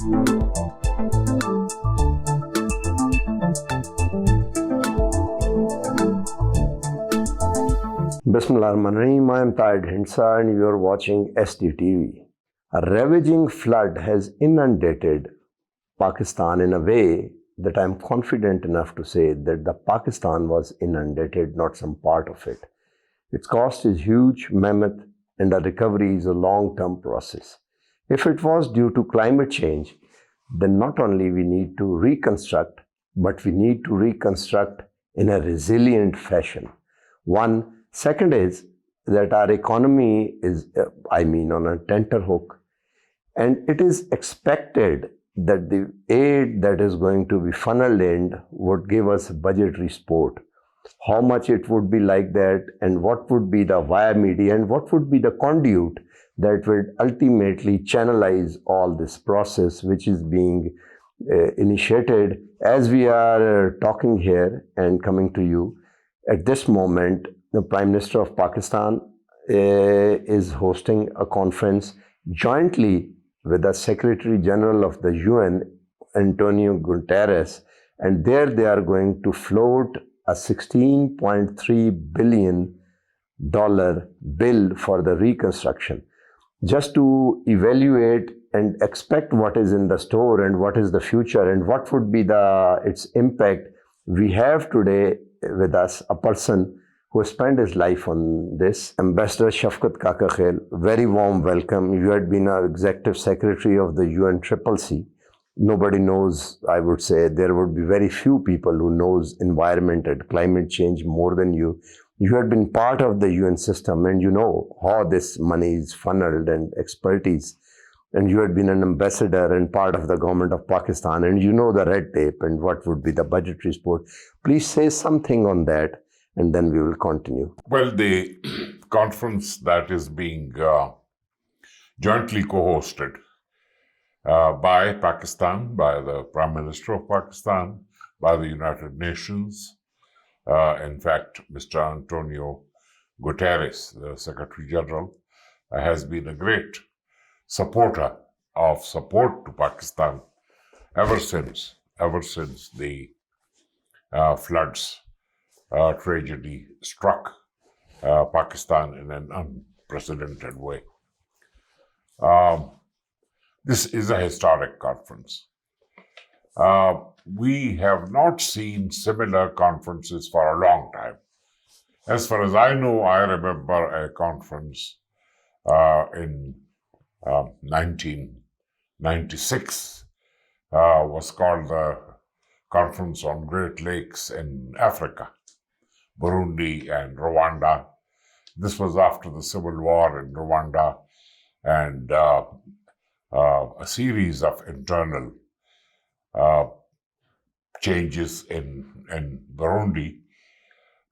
Bismillahirrahmanirrahim. I am Tahir Dhindsa and you are watching SDTV. A ravaging flood has inundated Pakistan in a way that I am confident enough to say that the Pakistan was inundated, not some part of it. Its cost is huge, mammoth, and the recovery is a long-term process. If it was due to climate change, then not only we need to reconstruct, but we need to reconstruct in a resilient fashion. Second is that our economy is, on a tenterhook, and it is expected that the aid that is going to be funneled in would give us budgetary support. How much it would be like that, and what would be the via media, and what would be the conduit that would ultimately channelize all this process which is being initiated as we are talking here and coming to you. At this moment, the Prime Minister of Pakistan is hosting a conference jointly with the Secretary General of the UN, António Guterres, and there they are going to float a $16.3 billion bill for the reconstruction, just to evaluate and expect what is in the store and what is the future and what would be its impact. We have today with us a person who spent his life on this, Ambassador Shafqat Kakakhel. Very warm welcome. You had been an Executive Secretary of the UNCCC. Nobody knows, I would say, there would be very few people who knows environment and climate change more than you. You had been part of the UN system and you know how this money is funneled and expertise. And you had been an ambassador and part of the government of Pakistan, and you know the red tape and what would be the budgetary support. Please say something on that, and then we will continue. Well, the conference that is being jointly co-hosted by Pakistan, by the Prime Minister of Pakistan, by the United Nations, in fact, Mr. António Guterres, the Secretary General, has been a great supporter of support to Pakistan ever since the floods tragedy struck Pakistan in an unprecedented way. This is a historic conference. We have not seen similar conferences for a long time. As far as I know, I remember a conference in 1996 was called the Conference on Great Lakes in Africa, Burundi and Rwanda. This was after the civil war in Rwanda and a series of internal changes in Burundi.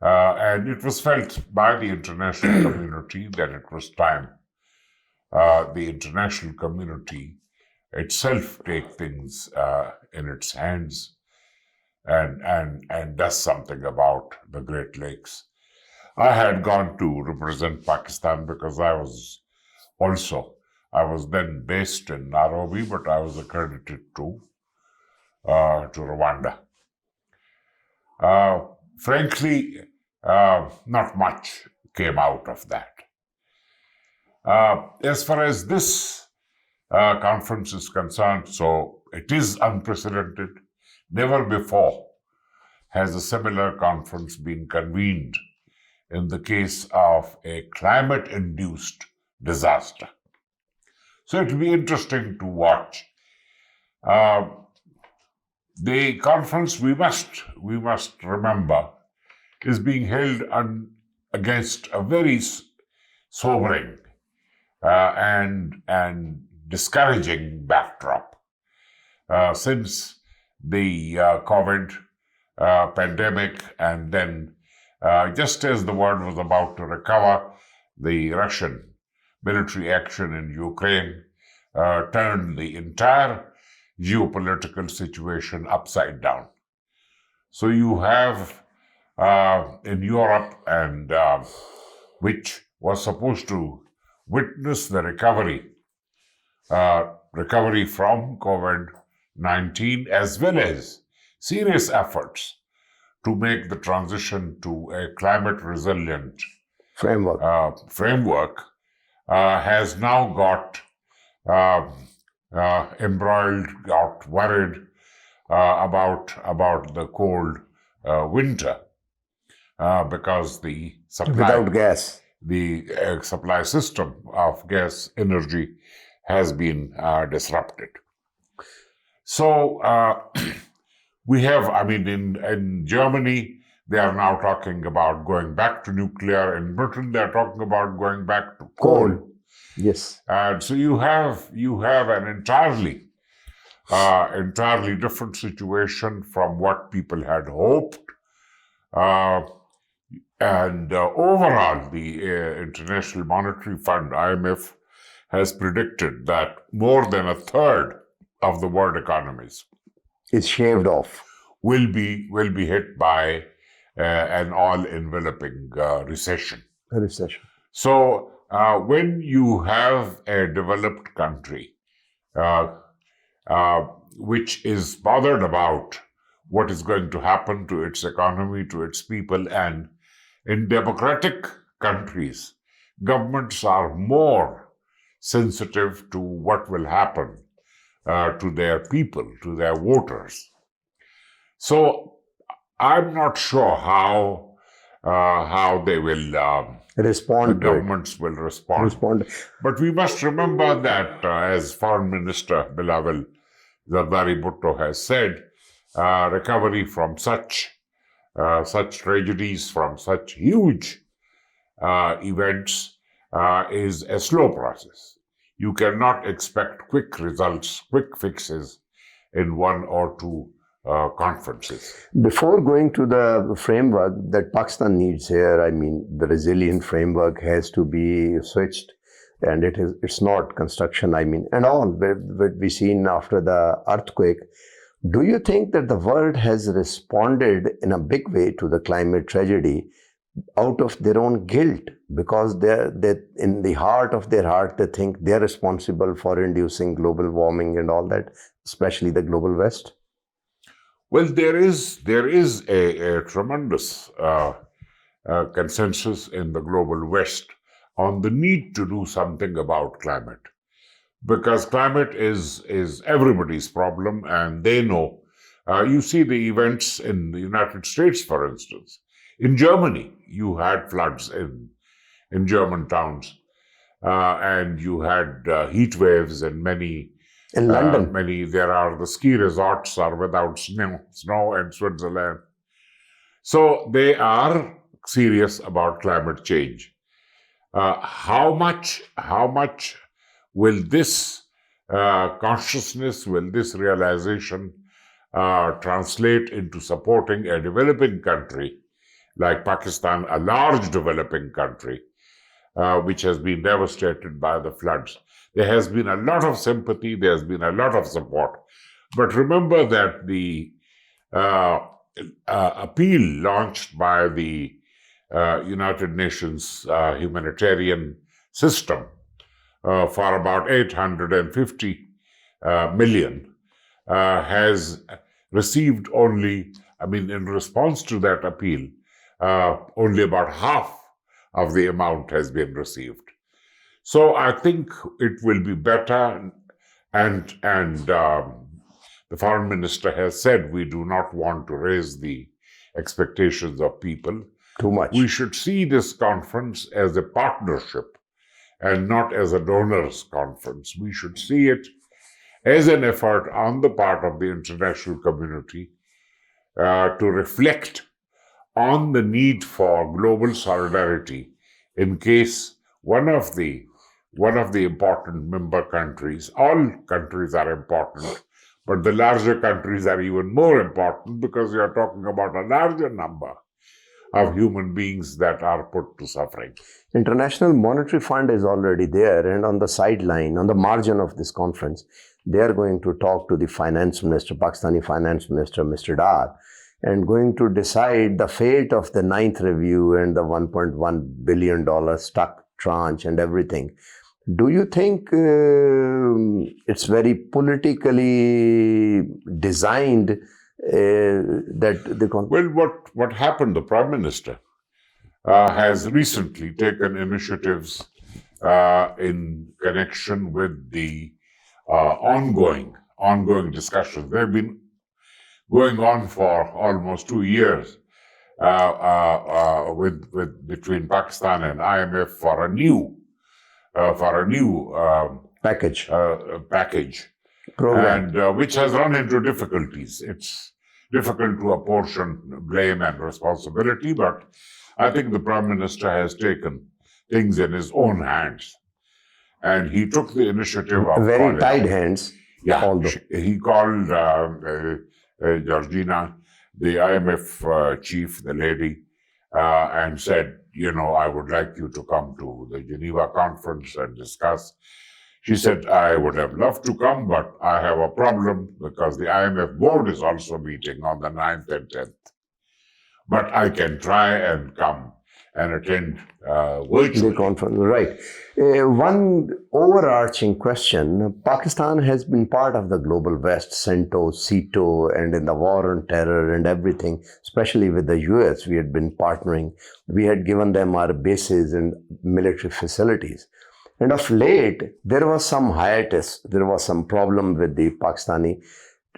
And it was felt by the international community that it was time the international community itself take things in its hands and does something about the Great Lakes. I had gone to represent Pakistan because I was then based in Nairobi, but I was accredited to Rwanda. Frankly, not much came out of that. As far as this conference is concerned, so it is unprecedented. Never before has a similar conference been convened in the case of a climate-induced disaster. So it will be interesting to watch. The conference, we must remember, is being held against a very sobering and discouraging backdrop. Since the COVID pandemic, and then just as the world was about to recover, the Russian military action in Ukraine turned the entire geopolitical situation upside down. So you have in Europe, and which was supposed to witness the recovery recovery from COVID-19, as well as serious efforts to make the transition to a climate resilient framework has now got embroiled, got worried about the cold winter because the supply system of gas energy has been disrupted. So we have, in Germany, they are now talking about going back to nuclear. In Britain, they are talking about going back to coal. Yes. And so you have an entirely different situation from what people had hoped. Overall, the International Monetary Fund, IMF, has predicted that more than a third of the world economies is shaved off. Will be hit by an all-enveloping recession. A recession. So when you have a developed country which is bothered about what is going to happen to its economy, to its people, and in democratic countries, governments are more sensitive to what will happen to their people, to their voters. So I'm not sure how they will respond. The governments will respond. But we must remember that, as Foreign Minister Bilawal Zardari Bhutto has said, recovery from such tragedies, from such huge events, is a slow process. You cannot expect quick results, quick fixes in one or two conferences. Before going to the framework that Pakistan needs here, the resilient framework has to be switched, and it's not construction, and all what we seen after the earthquake. Do you think that the world has responded in a big way to the climate tragedy out of their own guilt, because they in the heart of their heart they think they're responsible for inducing global warming and all that, especially the global West? Well, there is a tremendous consensus in the global West on the need to do something about climate, because climate is everybody's problem, and they know. You see the events in the United States, for instance. In Germany, you had floods in German towns, and you had heat waves in many. In London, the ski resorts are without snow in Switzerland. So they are serious about climate change. How much will this consciousness, will this realization translate into supporting a developing country like Pakistan, a large developing country, which has been devastated by the floods? There has been a lot of sympathy, there has been a lot of support. But remember that the appeal launched by the United Nations humanitarian system for about 850 million has received only, in response to that appeal, only about half of the amount has been received. So I think it will be better, and the foreign minister has said we do not want to raise the expectations of people too much. We should see this conference as a partnership and not as a donors conference. We should see it as an effort on the part of the international community to reflect on the need for global solidarity in case one of the important member countries, all countries are important, but the larger countries are even more important because you are talking about a larger number of human beings that are put to suffering. International Monetary Fund is already there, and on the sideline, on the margin of this conference, they are going to talk to the finance minister, Pakistani finance minister, Mr. Dar, and going to decide the fate of the 9th review and the $1.1 billion stuck tranche and everything. Do you think it's very politically designed that the Well, what happened? The Prime Minister has recently taken initiatives in connection with the ongoing discussions. They've been going on for almost 2 years between Pakistan and IMF for a new package program, and which has run into difficulties. It's difficult to apportion blame and responsibility, but I think the Prime Minister has taken things in his own hands, and he took the initiative of very tight hands. Yeah, he called Georgina, the IMF chief, the lady, and said, I would like you to come to the Geneva conference and discuss. She said, I would have loved to come, but I have a problem because the IMF board is also meeting on the 9th and 10th. But I can try and come and attend virtually. The conference, right. One overarching question, Pakistan has been part of the global West, CENTO, CETO, and in the war on terror and everything, especially with the US, we had been partnering. We had given them our bases and military facilities. And of late, there was some hiatus, there was some problem with the Pakistani,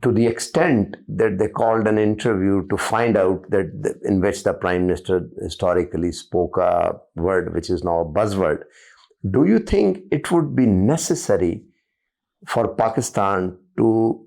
to the extent that they called an interview to find out that in which the Prime Minister historically spoke a word which is now a buzzword. Do you think it would be necessary for Pakistan to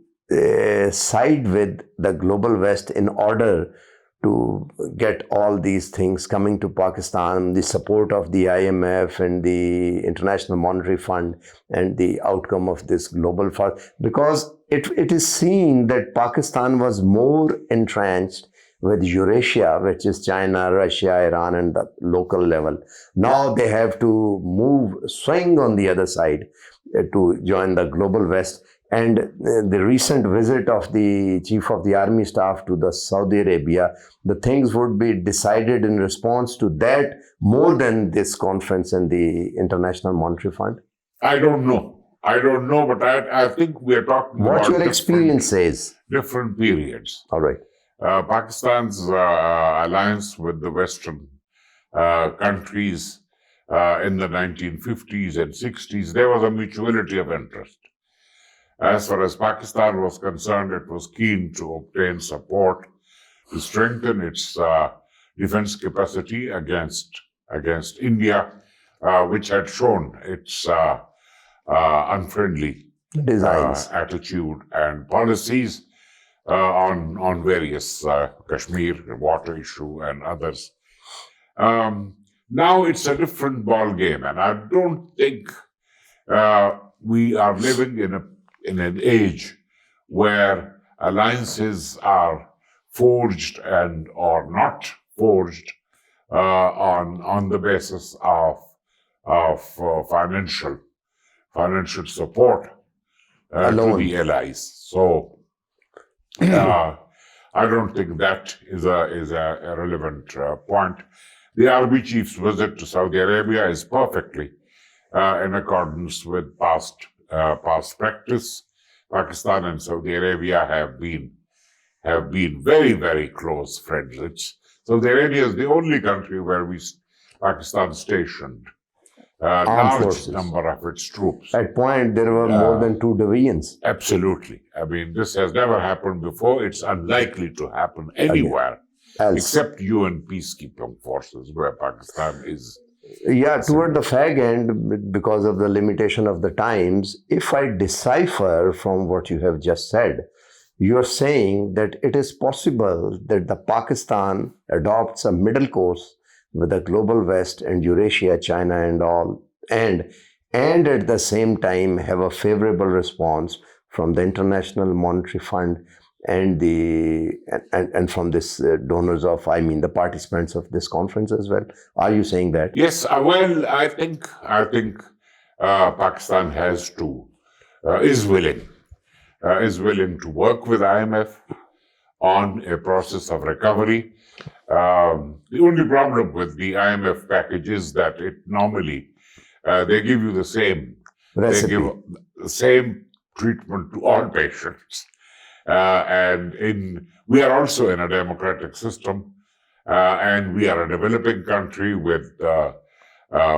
side with the global West in order to get all these things coming to Pakistan, the support of the IMF and the International Monetary Fund and the outcome of this global fund? Because it is seen that Pakistan was more entrenched with Eurasia, which is China, Russia, Iran, and the local level. Now they have to swing on the other side to join the global West. And the recent visit of the Chief of the Army Staff to the Saudi Arabia, the things would be decided in response to that more than this conference and the International Monetary Fund? I don't know, but I think we're talking about what your experience says. Different periods. All right. Pakistan's alliance with the Western countries in the 1950s and 60s, there was a mutuality of interest. As far as Pakistan was concerned, it was keen to obtain support to strengthen its defense capacity against India, which had shown its unfriendly designs, attitude and policies on various Kashmir water issue and others. Now it's a different ball game, and I don't think we are living in an age where alliances are forged and or not forged on the basis of financial support to the allies. So I don't think that is a relevant point. The army chief's visit to Saudi Arabia is perfectly in accordance with past practice. Pakistan and Saudi Arabia have been very, very close friends. Saudi Arabia is the only country where Pakistan stationed large number of its troops. At point, there were more than 2 divisions. Absolutely. I mean, this has never happened before. It's unlikely to happen anywhere except UN peacekeeping forces, where Pakistan is. Yeah, toward the fag end, because of the limitation of the times, if I decipher from what you have just said, you're saying that it is possible that the Pakistan adopts a middle course with the global West and Eurasia, China and all, and at the same time have a favorable response from the International Monetary Fund and from this donors of, the participants of this conference as well. Are you saying that? Yes. Well, I think Pakistan is willing to work with IMF on a process of recovery. The only problem with the IMF package is that it normally they give you the same. Recipe. They give the same treatment to all patients. We are also in a democratic system, and we are a developing country with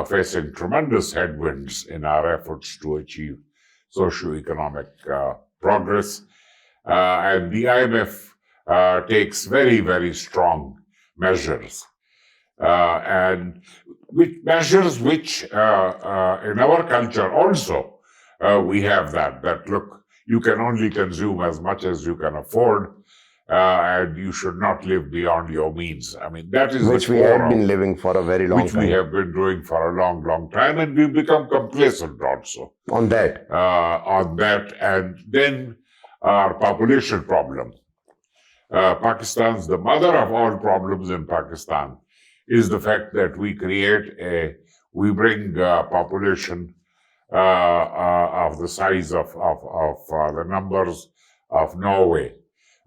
facing tremendous headwinds in our efforts to achieve socio-economic progress. And the IMF takes very, very strong measures, and which in our culture also we have that look, you can only consume as much as you can afford, and you should not live beyond your means. I mean, that is which we have been living for a very long time. Which we have been doing for a long, long time, and we've become complacent also on that. And then our population problem. The mother of all problems in Pakistan is the fact that we bring population of the size of the numbers of Norway.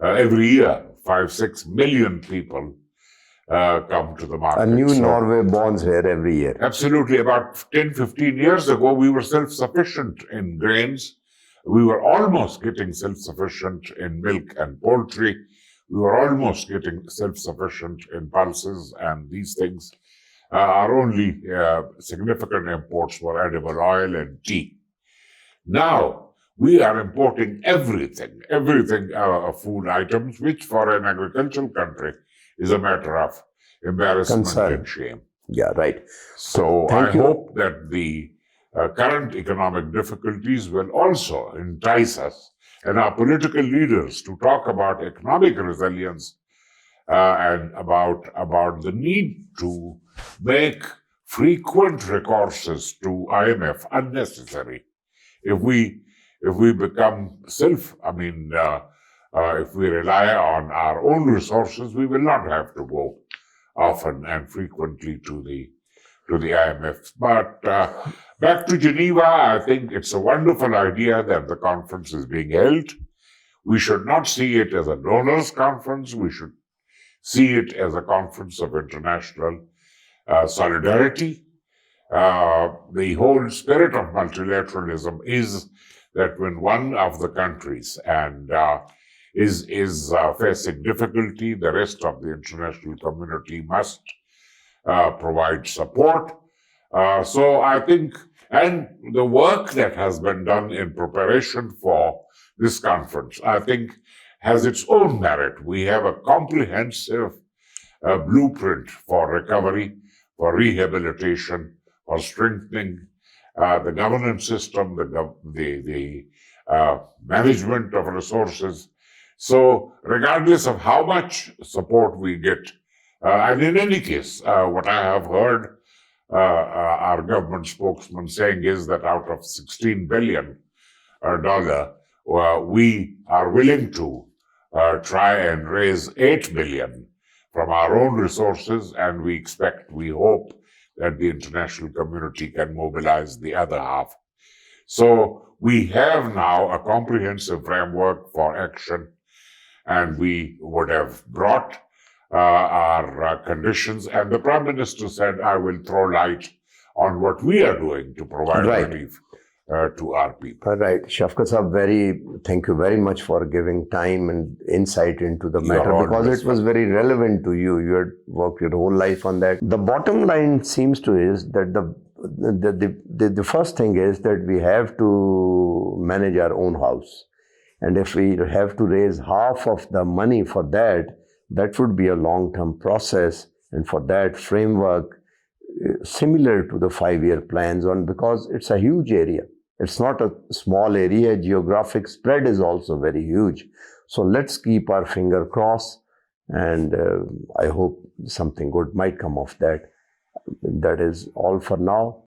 Every year, 5-6 million people come to the market. A new Norway borns here every year. Absolutely. About 10-15 years ago, we were self-sufficient in grains. We were almost getting self-sufficient in milk and poultry. We were almost getting self-sufficient in pulses and these things. Our only significant imports were edible oil and tea. Now, we are importing everything, food items, which for an agricultural country is a matter of embarrassment and shame. Yeah, right. So I hope that the current economic difficulties will also entice us and our political leaders to talk about economic resilience and about the need to make frequent recourses to IMF unnecessary. If we become if we rely on our own resources, we will not have to go often and frequently to the IMF. But back to Geneva, I think it's a wonderful idea that the conference is being held. We should not see it as a donors conference. We should see it as a conference of international solidarity. The whole spirit of multilateralism is that when one of the countries is facing difficulty, the rest of the international community must provide support. So I think, and the work that has been done in preparation for this conference, I think, has its own merit. We have a comprehensive blueprint for recovery, for rehabilitation, for strengthening the governance system, the management of resources. So regardless of how much support we get, and in any case, what I have heard our government spokesman saying is that out of $16 billion, we are willing to try and raise $8 billion from our own resources, and we hope that the international community can mobilize the other half. So we have now a comprehensive framework for action, and we would have brought our conditions, and the Prime Minister said, I will throw light on what we are doing to provide relief to our people. Right. Shafqat Sahab, thank you very much for giving time and insight into the matter, because it was very relevant to you. You had worked your whole life on that. The bottom line seems to is that the first thing is that we have to manage our own house. And if we have to raise half of the money for that, that would be a long-term process. And for that framework, similar to the 5-year plans, because it's a huge area. It's not a small area. Geographic spread is also very huge. So let's keep our finger crossed, and I hope something good might come of that. That is all for now.